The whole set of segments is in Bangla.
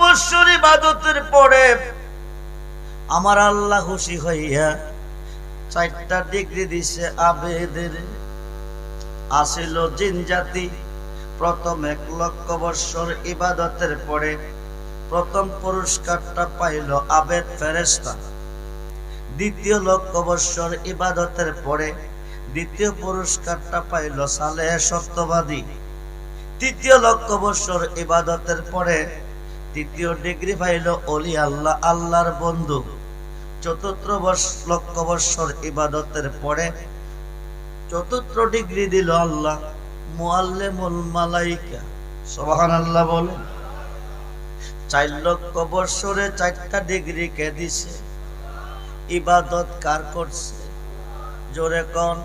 বছর ইবাদতের পরে আমার আল্লাহ খুশি হইয়া 4টা ডিগ্রি দিছে আবেদের। আসিল জিন জাতি প্রথম 1 লক্ষ বছর ইবাদতের পরে প্রথম পুরস্কারটা পাইল আবেদ ফেরেশতা। দ্বিতীয় লক্ষ বছর ইবাদতের পরে দ্বিতীয় পুরস্কারটা পাইল সালেহ সত্যবাদী। তৃতীয় লক্ষ বছর ইবাদতের পরে তৃতীয় ডিগ্রি পাইল ওলি আল্লাহ, আল্লাহর বন্ধু। চতুর্থ লক্ষ বছর ইবাদতের পরে চতুর্থ ডিগ্রি দিল আল্লাহ মুআল্লিমুল মালাইকা। সুবহানাল্লাহ বলেন। 4 লক্ষ বছরে 4টা ডিগ্রি কে দিছে? ইবাদত কার করছে? জোরে কোন?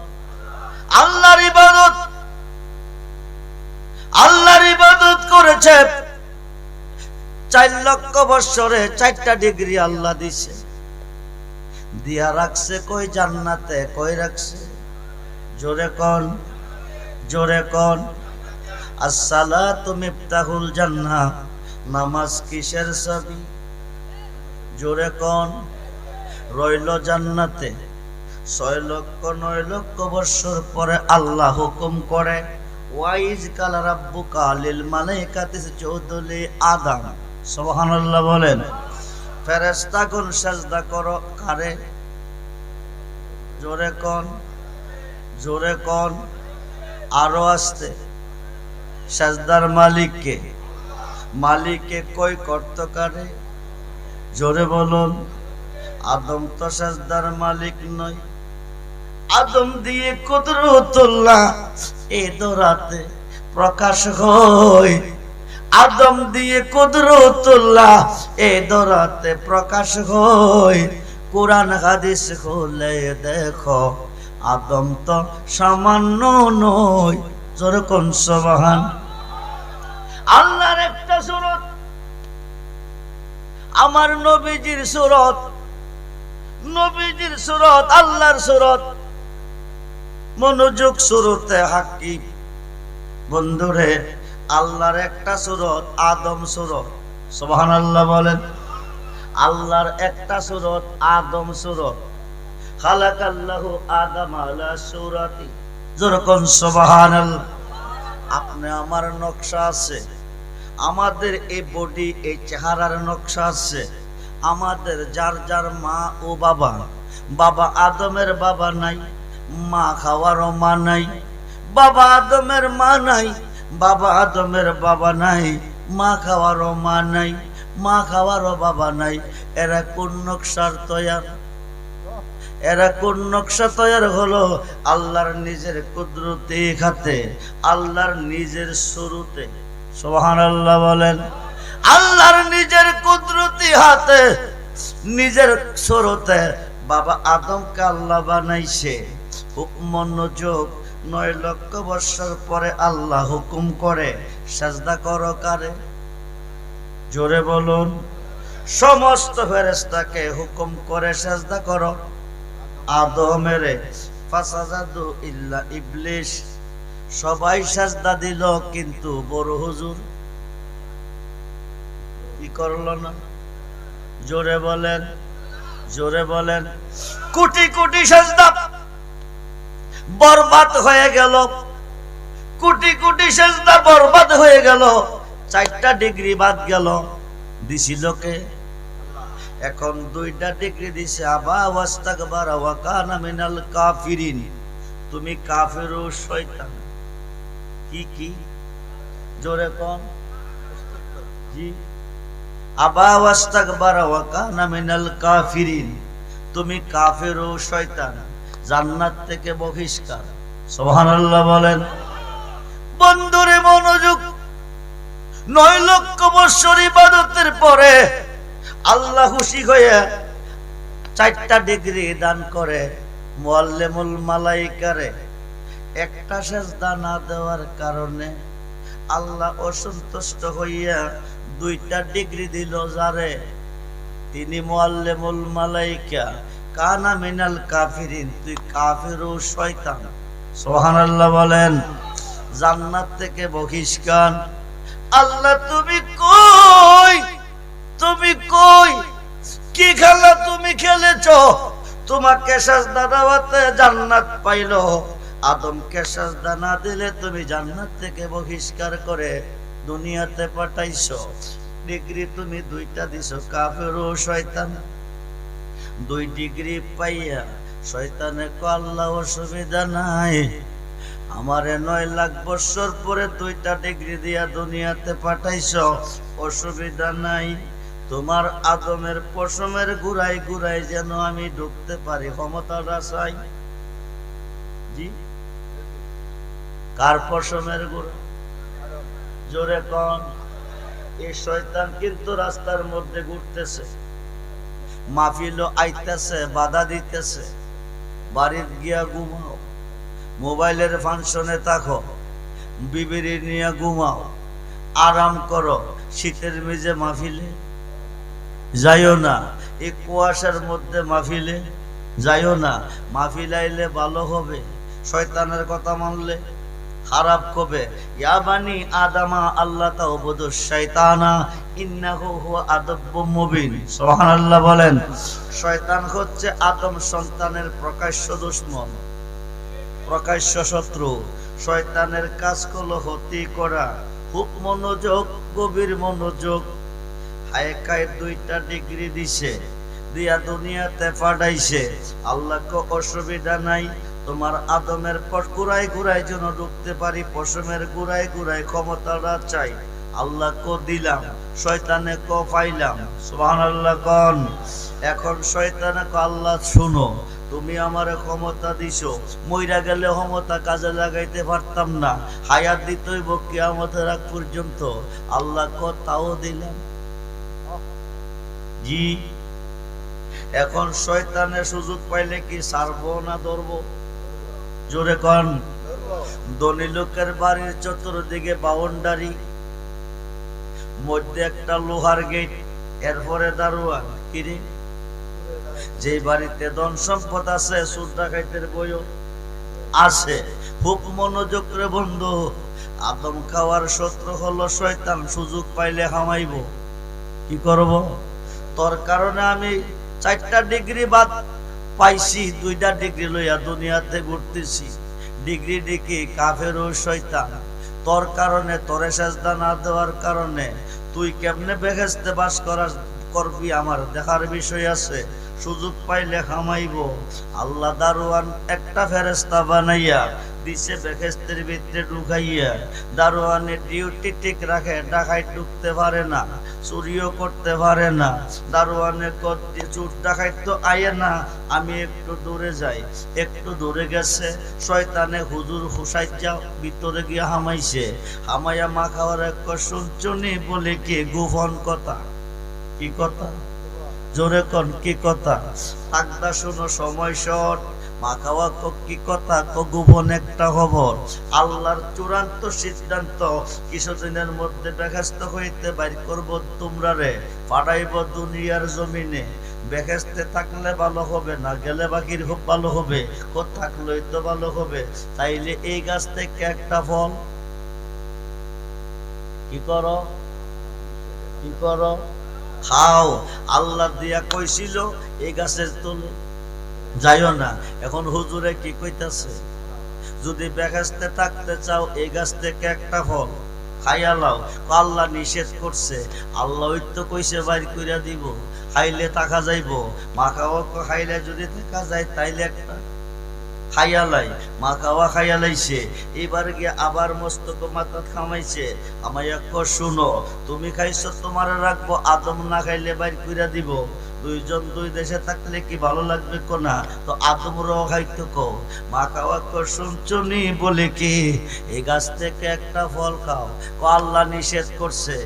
আল্লাহর ইবাদত। আল্লাহর ইবাদত করেছে। 4 লক্ষ বছরে 4টা ডিগ্রি আল্লাহ দিছে। দিয়া রাখছে কই? জান্নাতে। কই রাখছে? জোরে কোন? জোরে কোন? আসসালাতু মিফতাহুল জান্নাহ। নামাজ কিসের চাবি? জোরে কোন? রইল জান্নাতে। 6 লক্ষ 9 লক্ষ বছর পরে আল্লাহ হুকুম করে ওয়াইজ কাল রাব্বুকা লিল মালাইকাতি ইসজুদু লি আদম। সুবহানাল্লাহ বলেন। ফেরেশতাগণ সিজদা করো কারে? জোরে কোন? জোরে কোন? আরো আস্তে। সিজদার মালিককে। মালিককে কই করত কারে? জোরে বলুন। আদম তো সিজদার মালিক নয়। আদম দিয়ে কুদরতুল্লাহ এই দরাতে প্রকাশ হয়। আদম দিয়ে কুদরতুল্লাহ এই দরাতে প্রকাশ হয়। কুরআন হাদিস খুলে দেখো আদম তো সামান্য নয়। জোরে কোন সুবহান। আল্লাহর একটা সূরত, আমার নবীজির সূরত, নবীজির সূরত, আল্লাহর সূরত। মনোযোগ সূরতে হাকিম। বন্ধুরে, আল্লাহর একটা সূরত আদম সূরত। সুবহানাল্লাহ বলেন। আল্লাহর একটা সূরত আদম সূরত। খালাকাল্লাহু আদম আলা সূরাতি। যেরকম সুবহানাল্লাহ। আপনি আমার নকশা আছে, আমাদের এই বডি এই চেহারার নকশা আছে। আমাদের যার যার মা ও বাবা, বাবা আদমের বাবা নাই, মা খাওয়ারও মা নাই। বাবা আদমের মা নাই, বাবা আদমের বাবা নাই, মা খাওয়ারও মা নাই, মা খাওয়ারও বাবা নাই। এরা কোন নকশার তৈয়ার? এরা কোন নকশা তৈয়ার হলো? আল্লাহর নিজের কুদরতি হাতে, আল্লাহর নিজের শুরুতে। সুবহানাল্লাহ বলেন। আল্লাহর নিজের কুদরতি হাতে, নিজের শুরুতে বাবা আদমকে আল্লাহ বানাইছে। মনোযোগ। 9 লক্ষ বছর পরে আল্লাহ হুকুম করে সিজদা করো কারে? জোরে বলুন। সমস্ত ফেরেশতাকে হুকুম করে সিজদা করো আদমের। ফাসাজাদু ইল্লা ইবলিস। সবাই সিজদা দিল, কিন্তু বড় হুজুর কি করলো না? জোরে বলেন, জোরে বলেন। কোটি কোটি সিজদা বরবাদ হয়ে গেল। কোটি কোটি সিজদা বরবাদ হয়ে গেল। 4টা ডিগ্রি বাদ গেল। দিছিল কে? এখন 2টা ডিগ্রি দিছে। আবা ওয়াস্তাকবারা ওয়া কানা মিনাল কাফিরিন। তুমি কাফির ও শয়তান। কি কি? জোরে কোন? জি। আবা ওয়াস্তাকবারা ওয়া কানা মিনাল কাফিরিন। তুমি কাফির ও শয়তান, জান্নাত থেকে বহিষ্কার। সুবহানাল্লাহ বলেন। বন্ধুরে মনোযোগ। 9 লক্ষ বছর ইবাদতের পরে আল্লাহ খুশি হয়ে 4টা ডিগ্রি দান করে মুআল্লিমুল মালাইকারে। একটা সিজদা না দেওয়ার কারণে আল্লাহ অসন্তুষ্ট হইয়া 2টা ডিগ্রি দিল যারে? তিনি মুআল্লিমুল মালাইকা। কানা মিনাল কাফিরিন। তুই কাফির ও শয়তান। সুবহানাল্লাহ বলেন। জান্নাত থেকে বহিষ্কার। আল্লাহ তুমি কই? তুমি কই কি খেলা তুমি খেলেছো? তোমাকে সাজদা দেওয়াতে জান্নাত পাইলো, আদমকে সাজদা না দিলে তুমি জান্নাত থেকে বহিষ্কার করে দুনিয়াতে পাঠাইছো। ডিগ্রি তুমি দুইটা দিছো, কাফের ও শয়তান। 2 ডিগ্রি পাইয়া শয়তানে আল্লাহ অসুবিধা নাই, আমারে 9 লাখ বছর পরে 2টা ডিগ্রি দিয়া দুনিয়াতে পাঠাইছো, অসুবিধা নাই। তোমার আদমের পশমের গুড়াই গুড়াই যেন আমি ঢুকতে পারি, ক্ষমতাটা চাই। জি, কার পশমের গুড়া? জোরে কোন। এই শয়তান কিন্তু রাস্তার মধ্যে ঘুরতেছে, মাহফিলও আইতেছে, বাধা দিতেছে। বাড়ির গিয়া ঘুমাও, মোবাইলের ফাংশনে থাকো, বিবিরি নিয়ে ঘুমাও, আরাম করো। শীতের মেজে মাহফিলে যাইও না, এই কুয়াশার মধ্যে মাহফিলে যাইও না। মাহফিল আইলে ভালো হবে, শয়তানের কথা মানলে খারাপ হবে। ইয়া বানি আদামা আল্লাহ তাউবুদু শাইতানা ইন্নাহু হুয়া আদুব্বুম মুবিন। সুবহানাল্লাহ বলেন। শয়তান হচ্ছে আদম সন্তানের প্রকাশ্য দুশমন, প্রকাশ্য শত্রু। শয়তানের কাজ হলো ক্ষতি করা। খুব মনোযোগ, গভীর মনোযোগ। হায়কায় 2টা ডিগ্রি দিছে, দিয়া দুনিয়াতে পাঠাইছে। আল্লাহকে অসুবিধা নাই, তোমার আদমের গুড়াই গুড়াই যেন ঢুকতে পারি, পশমের গুড়াই গুড়াই ক্ষমতাটা চাই। আল্লাহকে দিলাম, শয়তানে ক পাইলাম। সুবহানাল্লাহ কোন। এখন শয়তানে ক আল্লাহ শুনো, তুমি আমার ক্ষমতা দিছো, মইরা গেলে ক্ষমতা কাজে লাগাইতে পারতাম না, হায়াত দিতেই কিয়ামতের আগ পর্যন্ত। আল্লাহ ক তাও দিলাম। জি, এখন শয়তানের সুযোগ পাইলে কি ছাড়বো না ধরবো? জোরে কন। ধনী লোকের বাড়ির চতুর্দিকে বাউন্ডারি, মধ্যে একটা লোহার গেট, এরপরে দারোয়ান। কিরে, যে বাড়িতে ধন সম্পদ আছে, চোর ডাকাইতের বইও আছে। খুব মনোযোগ রে বন্ধু, আদম খাওয়ার শত্রু হলো শয়তান। সুযোগ পাইলে হামাইব। কি করব? তোর কারণে আমি 4টা ডিগ্রি বাদ পাইছি, 2টা ডিগ্রি লইয়া দুনিয়াতে ঘুরতেছি। ডিগ্রি ডিগ্রি কাফের ও শয়তান। তোর কারণে, তোরে সাজদা না দেওয়ার কারণে তুই কেমনে বেহেশতে বাস করবি আমার দেখার বিষয় আছে। সুযোগ পাইলে খামাইব। আল্লাহ দারোয়ান একটা ফেরেশতা বানাইয়া দিছে বেহেশতের ভিতরে ঢুকাইয়া। দারোয়ানের ডিউটি ঠিক রাখে, ডাকাই ঢুকতে পারে না, চুরিও করতে পারে না। দারোয়ানের চোর ডাকাই তো আয়ে না, আমি একটু দূরে যাই। একটু দূরে গেছে, শয়তানে হুজুর হুসাইজা ভিতরে গিয়া হামাইছে। হামাইয়া মা খাওয়ার এক শুনছুনি বলে কি গোপন কথা। কি কথা? জোরে কন, কি কথা? আগদা শুনো, সময় শর্ট। মা খাওয়া কি কথা? গোপন একটা খবর। আল্লাহর চূড়ান্ত সিদ্ধান্ত, কিছুদিনের মধ্যে বেহেশত হইতে বাইর করব তোমরা রে, পাঠাইব দুনিয়ার জমিনে। বেহেশতে থাকলে ভালো হবে না, গেলে বাকির খুব ভালো হবে, থাকলেই তো ভালো হবে। তাইলে এই গাছ থেকে একটা ফল কি করো? কি করো? খাও। আল্লাহ দিয়া কইছিল এই গাছের তলে যাইও না। এখন হুজুরে কি কইতাছে? যদি বেহেশতে থাকতে চাও এই গাছ থেকে একটা ফল খাইয়া লাও। আল্লাহ নিষেধ করছে, আল্লাহ ওই তো কইছে বাইর কইরা দিব, খাইলে থাকা যাইব। মা খাওয়া খাইলে যদি থাকা যায় তাইলে একটা খাইয়ালাই। মা খাওয়া খাইয়ালাইছে, এবার গিয়ে আবার মস্তক মাথা খামাইছে। আমায় শুনো, তুমি খাইছো তোমার রাখবো, আদম না খাইলে বাইর কইরা দিব। 2 জন 2 দেশে থাকলে কি ভালো লাগবে কোনা? তো আদমরাও খাইতো কো। মা খাওয়া শুনছুনি বলে কি এই গাছ থেকে একটা ফল খাও। আল্লাহ নিষেধ করছে।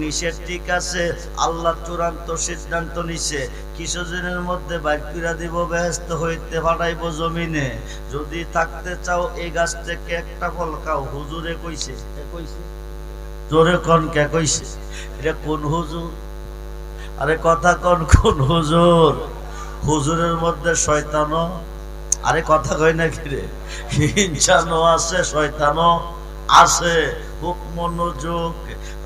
নিষেধ ঠিক আছে, আল্লাহ চূড়ান্ত সিদ্ধান্ত নিছে, কিছুদিনের মধ্যে বাইর কইরা দিব, বেহেশত হইতে পাঠাইব জমিনে। যদি থাকতে চাও এই গাছ থেকে একটা ফল খাও। হুজুরে কইছে। কে কইছে? জোরে কোন, কে কইছে? এটা কোন হুজুর? আরে কথা কোন, কোন হুজুর? হুজুরের মধ্যে শয়তানও, আরে কথা কই না কি রে, ইনসানও আছে, শয়তানও আছে। খুব মনোযোগ।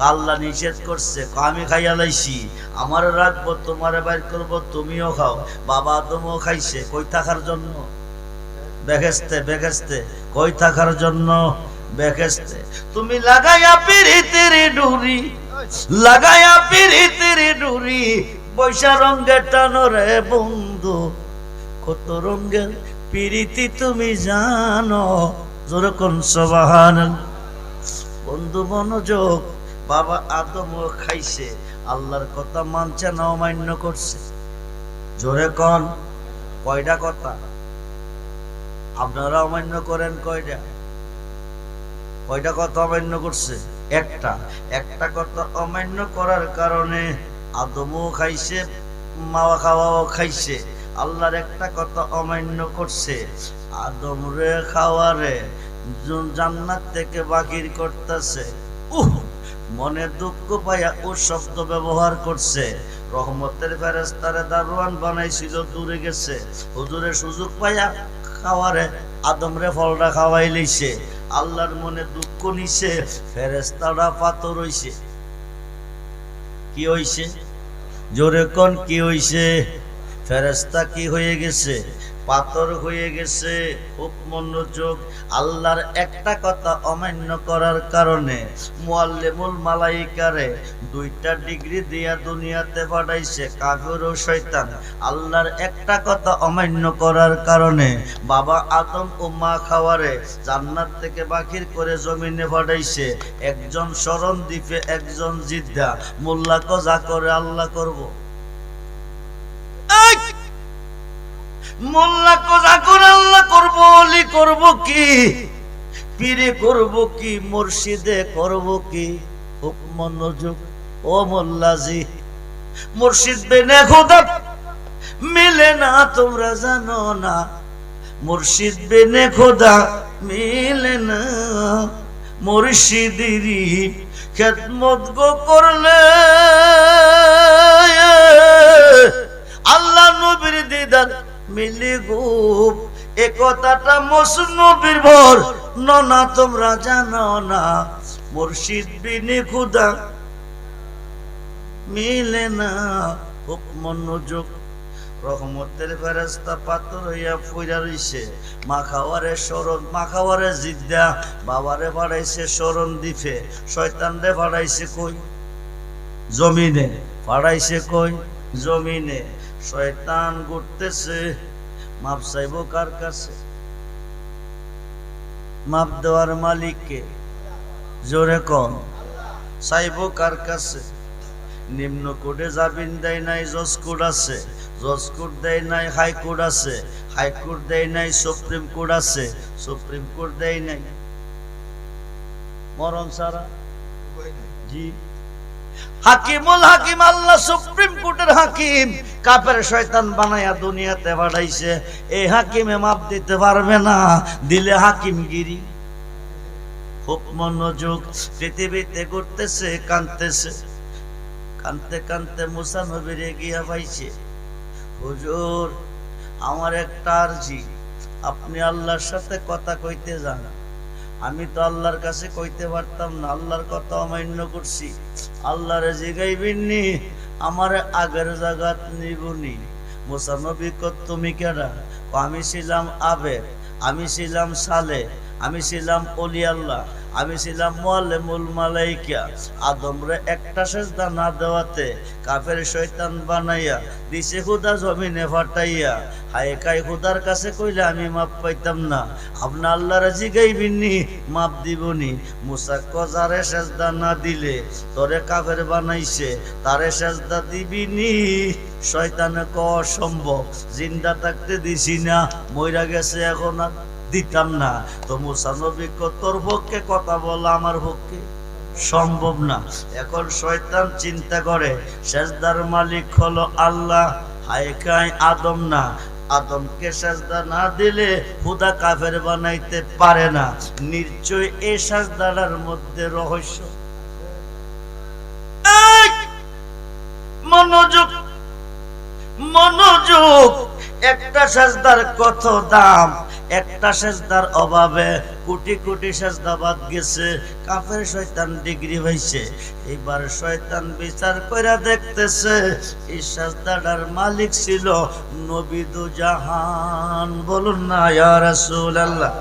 আল্লাহ নিষেধ করছে, আমি খাইয়া লাইছি, আমারও রাখবো, তোমারে বাইর করবো, তুমিও খাও। বাবা আদমও খাইছে, কই থাকার জন্য? বেহেশতে। বেহেশতে কই থাকার জন্য? বেহেশতে। তুমি লাগাইয়া পিরিতের ডুরি, লাগাইয়া পিরিতের ডুরি, বৈশা রঙের টানো রে বন্ধু, কত রঙের পিরিতি তুমি জানো, যেরকম সুবহানাল্লাহ। বন্ধু মনোযোগ, বাবা আদমও খাইছে, আল্লাহর কথা মানছে না অমান্য করছে? জোরে কোন কয়টা কথা? আপনারা অমান্য করেন কয়টা? কয়টা কথা অমান্য করছে? একটা। একটা কথা অমান্য করার কারণে আদমও খাইছে, মাওয়া খাওয়াও খাইছে। আল্লাহর একটা কথা অমান্য করছে, আদম রে খাওয়ারে জান্নাত থেকে বাকির করতেছে। মনে দুঃখ পাইয়া ও শব্দ ব্যবহার করছে। রহমতের ফেরেশতারে দারোয়ান বানাইছিল, দূরে গেছে, হুজুরে সুযোগ পাইয়া খাওয়ারে আদম রে ফলটা খাওয়াই লইছে। আল্লাহর মনে দুঃখ নিছে, ফেরেশতারা পাথর হইছে। কি হইছে? জোরে কোন কি হইছে? ফেরেশতা কি হয়ে গেছে? পাথর হয়ে গেছে। খুব মনোযোগ, আল্লাহর একটা কথা অমান্য করার কারণে মুআল্লিমুল মালাইকারে 2টা ডিগ্রি দিয়া দুনিয়াতে পাঠাইছে, কাফির ও শয়তান। আল্লাহর একটা কথা অমান্য করার কারণে বাবা আদম ও মা খাওয়ারে জান্নাত থেকে বাকির করে জমিনে পাঠাইছে। একজন শরণ দ্বীপে, একজন জিদ্দা। মোল্লা কজা করে আল্লাহ করব, মোল্লা কজা করে আল্লাহ করব, অলি করব কি, পীরে করব কি, মুর্শিদে করব কি? খুব মনোযোগ, ও মোল্লাজি, মুর্শিদ বিনে খোদা মিলে না, তোমরা জানো না? মুর্শিদ বিনে খোদা মিলে না। মুর্শিদেরই খেদমত গো করলে আল্লাহ নবীর দিদার মিলি গো। এ কথাটা মসনবীর ভর না, তোমরা জানো না? মুর্শিদ বিনে খুদা মিলে না। খুব মনোযোগ, রহমতের ফেরেশতা পাথর হইয়া পইরা রইছে। মা খাওয়ারে শরণ, মা খাওয়ারে জিদ্দা, বাবারে পাঠাইছে শরণ দ্বীপে, শয়তান রে পাঠাইছে কই? জমিনে। পাঠাইছে কই? জমিনে। শয়তান ঘুরতেছে, মাপ চাইব কার কাছে? মাপ দেওয়ার মালিককে। জোরে কোন চাইব কার কাছে? নিম্ন কোর্টে জামিন দেয় নাই, জজ কোর্ট আছে। জজ কোর্ট দেয় নাই, হাইকোর্ট আছে। হাইকোর্ট দেয় নাই, সুপ্রিম কোর্ট আছে। সুপ্রিম কোর্ট দেয় নাই, মরণ ছাড়া। জি, হাকিমুল হাকিম আল্লাহ সুপ্রিম কোর্টের হাকিম কাফের শয়তান বানায়া দুনিয়াতে পাঠাইছে। এই হাকিমে মাপ দিতে পারবে না, দিলে হাকিমগিরি। খুব মনোযোগ, পৃথিবীতে ঘুরতেছে, কাঁদতেছে, কানতে কানতে মুসা নবীরে গিয়া পাইছে। হুজুর, আমার একটা আরজি, আপনি আল্লাহর সাথে কথা কইতে যান। আমি তো আল্লাহর কাছে কইতে পারতাম না, আল্লাহর কথা অমান্য করছি। আল্লাহরে জিগাইবিননি, আমার আগের জায়গাত নিবনি। মুসা নবী কত তুমি কেডা? আমি ছিলাম আবেদ, আমি ছিলাম সালে, আমি ছিলাম ওলি আল্লাহ, আমি ছিলাম মুআল্লিমুল মালাইকা। আদমরে একটা সেজদা না দেওয়াতে কাফের শয়তান বানাইয়া দিছে খুদা জমিনে ফাটাইয়া। হায় কাই খুদার কাছে কইলে আমি মাপ পাইতাম না, আপনি আল্লাহরে জিগাইবিননি, মাপ দিবনি। মুসা কজারে সেজদা না দিলে তোরে কাফের বানাইছে, তারে সেজদা দিবিনি? শয়তানে ক অসম্ভব, জিন্দা থাকতে দিছি না, মইরা গেছে এখন আর দিতাম না। তো মুসা নবী তোর পক্ষে কথা বলা আমার পক্ষে সম্ভব না। এখন শয়তান চিন্তা করে সেজদার মালিক হলো আল্লাহ, হায় কাই আদম না। আদমকে সেজদা না দিলে খুদা কাফের বানাইতে পারে না। নিশ্চয় এই সেজদার মধ্যে রহস্য। মনোযোগ, মনোযোগ, একটা সেজদার কত দাম, একটা সেজদার অভাবে কোটি কোটি সেজদা বাদ গেছে, কাফের শয়তান ডিগ্রি হইছে। এবার শয়তান বিচার কইরা দেখতেছে এই সেজদাটার মালিক ছিল নবী দু জাহান। বলুন না ইয়া রাসূলুল্লাহ,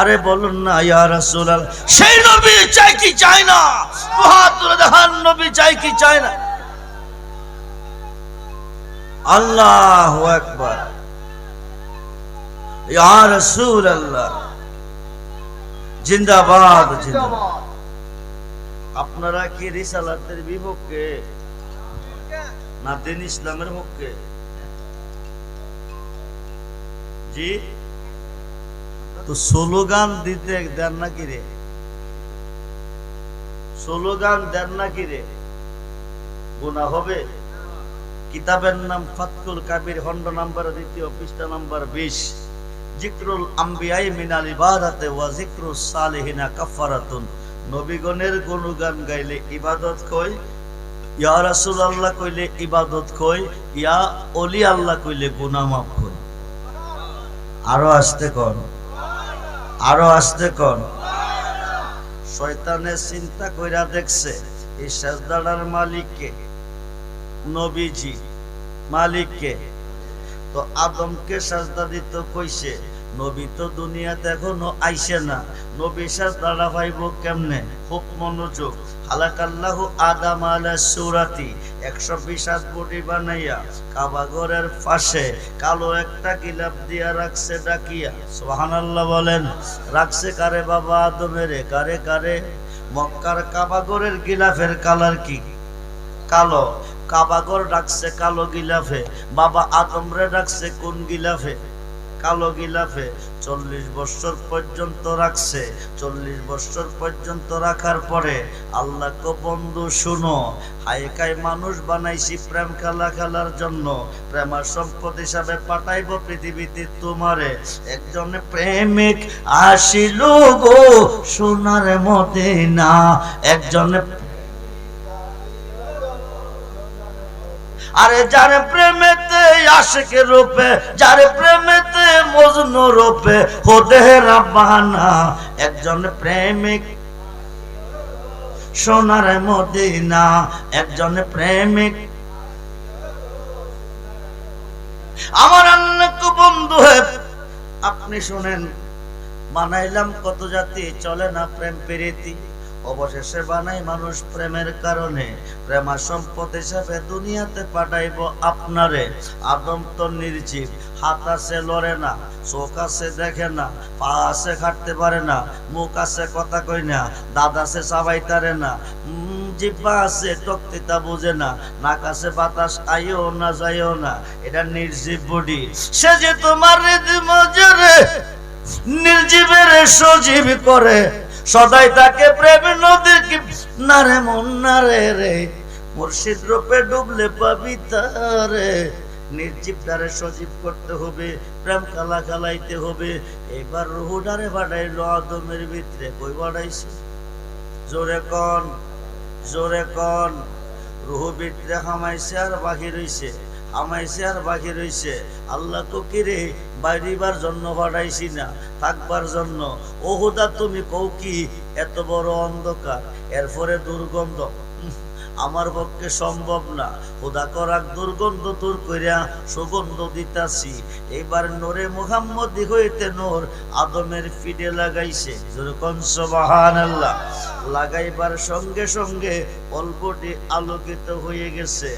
আরে বলুন না ইয়া রাসূলুল্লাহ। সেই নবী চাই কি চাই না? বাহাদুর জাহান নবী চাই কি চাই না? আল্লাহু আকবার, ইয়া রাসূলুল্লাহ জিন্দাবাদ জিন্দাবাদ। আপনারা কি রিসালাতের বিপক্ষে না দিন ইসলামের পক্ষে? জি, তো স্লোগান দিতে দেন নাকি রে? স্লোগান দেন নাকি রে? গুনাহ হবে? কিতাবের নাম ফাতকুল কাবির, খণ্ড নাম্বার 2, পৃষ্ঠা নাম্বার 20। জিক্রুল আম্বিয়াই মিনাল ইবাদাতে ওয়া জিক্রুস সালিহিনা কাফারাতুন। নবীগণের গুণগান গাইলে ইবাদত কই, ইয়া রাসূলুল্লাহ কইলে ইবাদত কই, ইয়া ওলি আল্লাহ কইলে গুনাহ মাফ কই। আরো আসতে কোন, আরো আসতে কোন। শয়তানে চিন্তা কইরা দেখছে এই সেজদাটার মালিক কে? নবীজি। মালিক কে? তো আদমকে সেজদা দিত কইছে, নবী তো দুনিয়াতে এখনো আইছে না, নবী সেজদাটা পাইব কেমনে? খুব মনোযোগ। হালাকাল্লাহু আদম আলা সূরাতি, 120 হাত বডি বানাইয়া কাবা ঘরের পাশে কালো একটা গিলাফ দিয়া রাখছে ডাকিয়া। সুবহানাল্লাহ বলেন। রাখছে কারে? বাবা আদমেরে। কারে কারে? মক্কার কাবা ঘরের গিলাফের কালার কি? কালো। কাবাগর ডাকছে কালো গিলাফে, বাবা আদমরে ডাকছে কোন গিলাফে? কালো গিলাফে। 40 বছর পর্যন্ত রাখছে। 40 বছর পর্যন্ত রাখার পরে আল্লাহ কো বন্ধু শুনো, হায়কায় মানুষ বানাইছি প্রেম খেলা খেলার জন্য, প্রেমার সম্পদ হিসাবে পাঠাইব পৃথিবীতে তোমারে। একজন প্রেমিক আসিল গো সোনার মদিনা, একজন আরে যার প্রেমেতে আশিকে রূপে, যার প্রেমেতে মজনু রূপে হতে রাব্বানা। একজন প্রেমিক সোনার মদিনা, একজন প্রেমিক। আমার আল্লাহ কো বন্ধু হে, আপনি শুনেন, বানাইলাম কত জাতি, চলে না প্রেম প্রীতি, অবশেষে বানাই মানুষ প্রেমের কারণে। প্রেমা সম্পদ হিসাবে দুনিয়াতে পাঠাইব আপনারে। আদম তো নির্জীব, হাত আছে লড়ে না, চোখ আছে দেখে না, পা আছে হাঁটতে পারে না, মুখ আছে কথা কই না, দাঁত আছে চাবাইতারে না, জিহ্বা আছে টকতিতা বুঝে না, নাক আছে বাতাস আইও না যাইও না। এটা নির্জীব বডি। সে যে তোমার মজরে নির্জীবের সজীব করে, সদাই তাকে প্রেম নদীর কি নারে মন নারে রে, মুর্শিদ রূপে ডুবলে পাবি তারে। নির্জীব দ্বারে সজীব করতে হবে, প্রেম খেলা খেলাইতে হবে। এবার রুহুডারে বাড়াইলো আদমের ভিতরে। কই বাড়াইছে? জোরে কন, জোরে কন। রুহু ভিতরে হামাইছে আর বাকি রইছে, হামাইছে আর বাকি রইছে। আল্লাহ তো কিরে বাইরিবার জন্য বাড়াইছি না, থাকবার জন্য। ও হুদা তুমি কও কি এত বড় অন্ধকার, এরপরে দুর্গন্ধ, আমার পক্ষে সম্ভব না। খোদা করাক দুর্গন্ধ দূর কইরা সুগন্ধ দিতাছি। এবার নূরে মুহাম্মদি হইতে নূর আদমের ফিডে লাগাইছে। যেরকম সুবহানাল্লাহ। লাগাইবার সঙ্গে সঙ্গে অল্পটি আলোকিত হয়ে গেছে।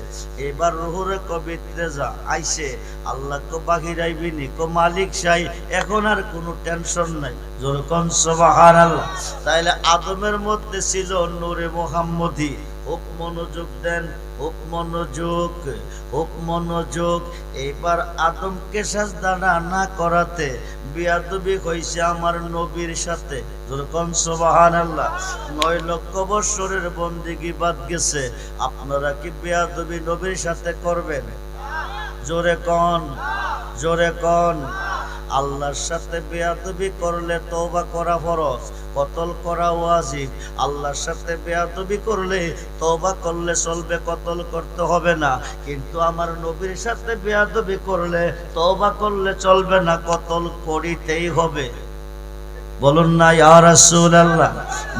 এবার রুহুরে কবিত্রে যা আইছে, আল্লাহ কো বাহির আইবিনি, কো মালিক সাই, এখন আর কোনো টেনশন নাই। যেরকম সুবহানাল্লাহ। তাইলে আদমের মধ্যে ছিল নূরে মুহাম্মদি। খুব মনোযোগ দেন, খুব মনোযোগ, খুব মনোযোগ। এইবার আদমকে সাজদা না করাতে বিয়াদবি হইছে আমার নবীর সাথে। যেরকম সুবহানাল্লাহ। 9 লক্ষ বছরের বন্দেগী বাদ গেছে, আপনারা কি বিয়াদবি নবীর সাথে করবেন? জোরে কন, জোরে কন। আল্লাহর সাথে বেয়াদবি করলে তওবা করা ফরজ। কতল করা ওয়াজিব। আল্লাহর সাথে বেয়াদবি করলে তওবা করলে চলবে, কতল করতে হবে না। কিন্তু আমার নবীর সাথে বেয়াদবি করলে তওবা করলে চলবে না, কতল করিতেই হবে। বলুন না ইয়া রাসূলুল্লাহ,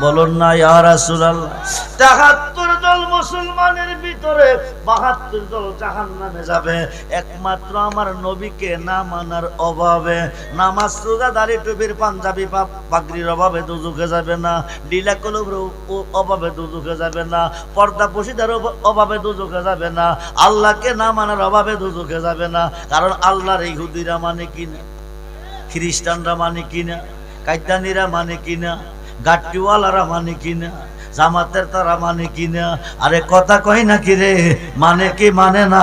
বলুন না ইয়া রাসূলুল্লাহ। ৭৩ দল মুসলমানের ভিতরে ৭২ দল জাহান্নামে যাবে একমাত্র আমার নবীকে না মানার অভাবে। নামাজ রোজা দাড়ি টুপির পাঞ্জাবি পাগড়ির অভাবে দুজকে যাবে না, লীলা কলুর অভাবে দুজকে যাবে না, পর্দা পশিদার অভাবে দুজকে যাবে না, আল্লাহকে না মানার অভাবে দুজকে যাবে না। কারণ আল্লাহর ইহুদিরা মানে কিনা, খ্রিস্টানরা মানে কিনা, কাইদানিরা মানে কিনা, গাট্টিওয়ালারা মানে কিনা, জামাতের তারা মানে কিনা। আরে কথা কই না কি রে, মানে কি মানে না?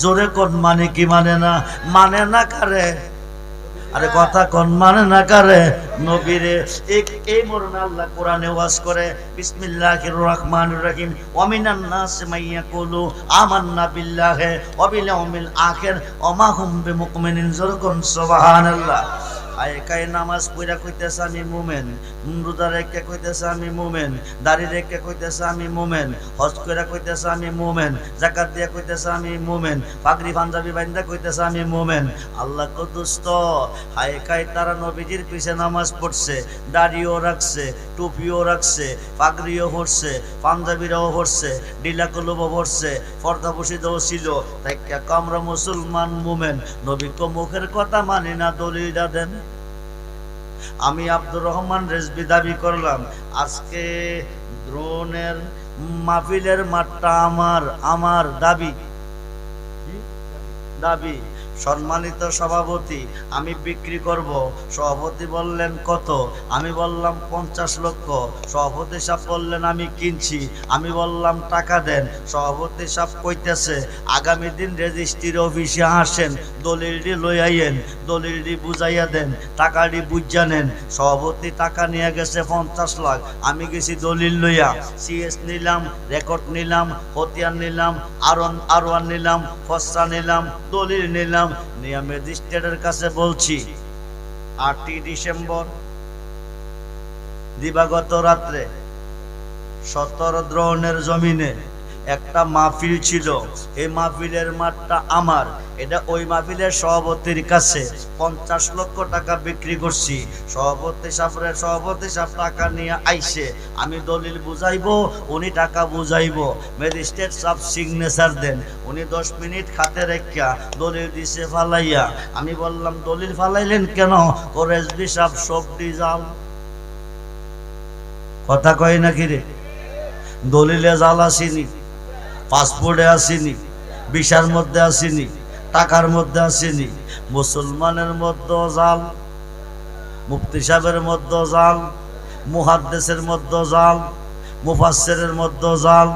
জোরে কোন মানে কি মানে না? মানে না কারে? আরে কথা কোন মানে না কারে? নবীরে। এই মরণে আল্লাহ কোরআনে ওয়াজ করে বিসমিল্লাহির রহমানির রহিম ওয়া মিনান নাস মাইয়াকুলু আমান্না বিল্লাহি ওয়া বিল ইয়াউমিল আখির ওয়া মা হুম বিমুমিনিন। জোরে কোন সুবহানাল্লাহ। আয়কায় নামাজ পড়া কইতেছে আমি মুমিন, রোজা রেখে কইতেছে আমি মুমিন, দাড়ি রেখে কইতেছে আমি মুমিন, হজ কইরা কইতেছে আমি মুমিন, যাকাত দিয়া কইতেছে আমি মুমিন, পাগড়ি পাঞ্জাবি বাঁধা কইতেছে আমি মুমিন। আল্লাহ কো দোস্ত, আয়কায় তারা নবীজির পিছে নামাজ পড়ছে, দাড়িও রাখছে, টুপিও রাখছে, পাগড়িও পরছে, পাঞ্জাবিরাও পরছে, ডিলা কলুবও পরছে, পর্দা বসিদাও ছিল। তাই আমরা মুসলমান মুমিন। নবী কো মুখের কথা মানি না, দলিলটা দেন। আমি আব্দুর রহমান রেজবি দাবি করলাম আজকে দ্রোণের মাহফিলের মাঠটা আমার দাবি দাবি সম্মানিত সভাপতি আমি বিক্রি করব। সভাপতি বললেন কত? আমি বললাম 50 লক্ষ। সভাপতি সাহেব বললেন আমি কিনছি। আমি বললাম টাকা দেন। সভাপতি সাহেব কইতেছে আগামী দিন রেজিস্ট্রির অফিসে আসেন, দলিলটি লই আইয়েন, দলিলটি বুঝাইয়া দেন, টাকাটি বুঝা নেন। সভাপতি টাকা নিয়ে গেছে 50 লাখ। আমি গেছি দলিল লইয়া, সিএস নিলাম, রেকর্ড নিলাম, হতিয়ার নিলাম, আরওয়ান নিলাম, ফসরা নিলাম, দলিল নিলাম, নিয়ে ম্যাজিস্ট্রেটের কাছে বলছি 8ই ডিসেম্বর দিবাগত রাত্রে 17 দ্রোণের জমিনে একটা মাহফিল ছিল। এই মাহফিলের মাঠটা আমার। এটা ওই মাহফিলের সভাপতির কাছে 50 লক্ষ টাকা বিক্রি করছি। সভাপতি সাহেব টাকা নিয়ে আইসে, আমি দলিল বুঝাইবো, উনি টাকা বুঝাইবো। ম্যাজিস্ট্রেট সাহেব সিগনেচার দেন। উনি 10 মিনিট খাতে রেখা দলিল দিছে ফালাইয়া। আমি বললাম দলিল ফালাইলেন কেন? করে এসবি সাহেব সবটি জাল। কথা কয় নাকি রে? দলিলে জাল আসেনি, পাসপোর্টে আসেনি, ভিসার মধ্যে আসেনি, টাকার মধ্যে আসেনি। মুসলমানের মধ্যে জাল, মুফতি সাহেবের মধ্যে জাল, মুহাদ্দিসের মধ্যে জাল, মুফাসসিরের মধ্যে জাল,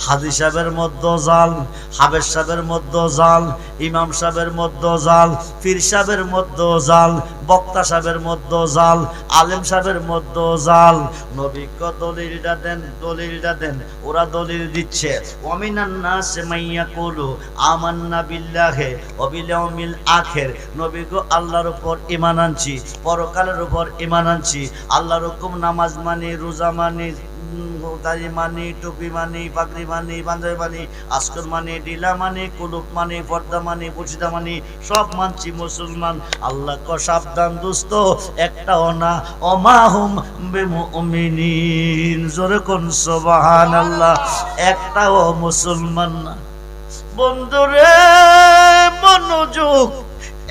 হাজি সাহেবের মধ্যে জাল, হাবেজ সাহেবের মধ্যে জাল, ইমাম সাহেবের মধ্যে জাল, পীর সাহেবের মধ্যে জাল, বক্তা সাহেবের মধ্যে জাল, আলেম সাহেবের মধ্যে জাল। নবীকে দলিলটা দেন, দলিলটা দেন। ওরা দলিল দিচ্ছে ওয়ামিনান নাস মাইয়াকুলু আমান্না বিল্লাহি ওয়া বিল ইয়াউমিল আখির। নবীকে আল্লাহর উপর ঈমান আনছি, পরকালের উপর ঈমান আনছি। আল্লাহর হুকুম নামাজ মানি, রোজা মানি, দাড়ি মানি, টুপি মানি, পাগড়ি মানি, পাঞ্জাবি মানি, আস্কর মানি, ডিলা মানি, কুলুপ মানি, পর্দা মানি, পর্দা মানি, সব মানছি মুসলমান। আল্লাহ কো সাবধান দোস্ত, একটাও না। ওমাহুম বিমুমিনিন। জোরে কোন সুবহানাল্লাহ। একটাও মুসলমান না। বন্ধুরে মনোযোগ,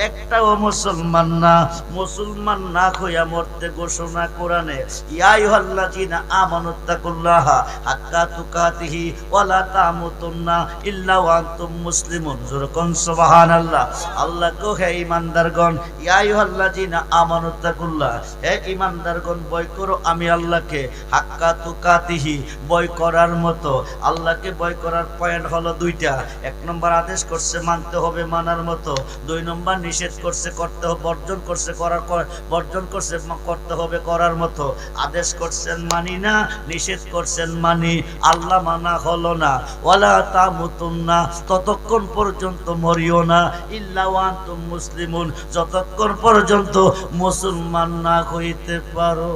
একটাও মুসলমান না। মুসলমান না হইয়া মরতে ঘোষণা কোরআনে ইয়া আইয়ুহাল্লাযীনা আমানুত্তাকুল্লাহা হাক্কা তুকাতিহি ওয়া লা তামুতুন্না ইল্লা ওয়া আনতুম মুসলিমুন। জোরে কোন সুবহানাল্লাহ। আল্লাহ কো হে ঈমানদারগণ, ইয়া আইয়ুহাল্লাযীনা আমানুত্তাকুল্লাহ, হে ঈমানদারগণ ভয় করো আমি আল্লাহকে। হাক্কা তুকাতিহি, ভয় করার মতো। আল্লাহকে ভয় করার পয়েন্ট হলো দুইটা। 1 নম্বর আদেশ করছে মানতে হবে, মানার মতো। 2 নম্বর নিষেধ করছে করতে হবে, বর্জন করছে বর্জন করছে করতে হবে করার মতো। আদেশ করছেন মানি না, নিষেধ করছেন মানি। আল্লাহ মানা হলো না। ওয়ালা তামুতুন্না, ততক্ষণ পর্যন্ত মরিও না, ইল্লা ওয়া আনতুম মুসলিমুন, যতক্ষণ পর্যন্ত মুসলমান না হইতে পারো।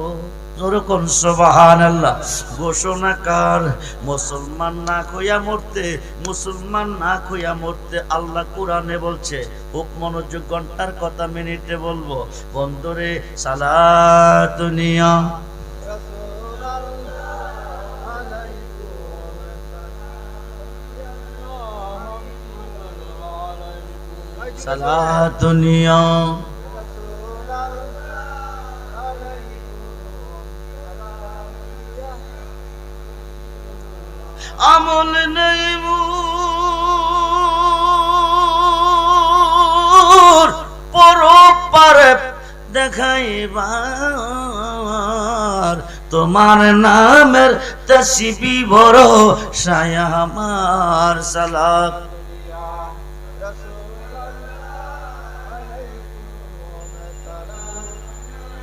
যেরকম সুবহানাল্লাহ। ঘোষণাকার মুসলমান না হইয়া মরতে, মুসলমান না হইয়া মরতে আল্লাহ কোরআনে বলছে। খুব মনোযোগ, ঘন্টার কথা মিনিটে বলবো। বন্ধুরে সালাতুনিয়া সালাতুনিয়া আমল নেই মোর পরপারে দেখাইবার, তোমার নামের তসবিহ বড় সায়া আমার। সালাত